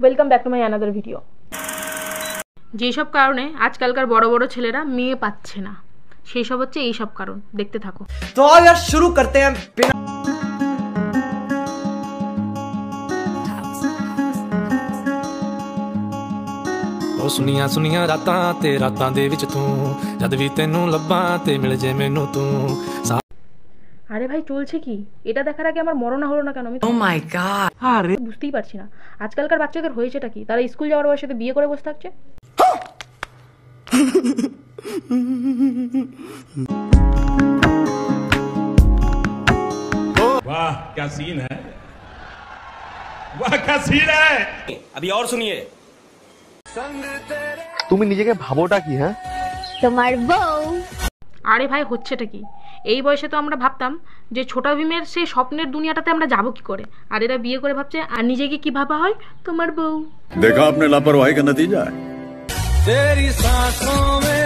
Welcome back to my another video. যেসব কারণে আজকালকার বড় বড় ছেলেরা মেয়ে পাচ্ছে না, সেই সব হচ্ছে এই সব কারণ। দেখতে থাকো। তো आओ यार शुरू करते हैं बिना ओ सुनिया सुनिया रातां ते रातां दे विच तू जद भी तेनू लब्बां ते मिल जे मैनू तू। আরে ভাই চলছে কি? এটা দেখার আগে আমার মরণা হলো না কেন? আমি Oh my god আরে বুঝতেই পারছি না আজকালকার বাচ্চাদের হয়েছেটা কি। তারা স্কুল যাওয়ার বয়সে বিয়ে করে বসে থাকছে। वाह क्या सीन है, वाह क्या सीन है। अभी और सुनिए। তুমি নিজেকে ভাবোটা কি? হ্যাঁ তোমার বউ। আরে ভাই হচ্ছেটা কি? এই বয়সে তো আমরা ভাবতাম যে ছোট ভীমের সেই স্বপ্নের দুনিয়াটাতে আমরা যাবো কি করে, আর এরা বিয়ে করে ভাবছে আর নিজেকে কি ভাবা হয় তোমার বউ। देखा आपने लापरवाही का नतीजा है। तेरी सांसों में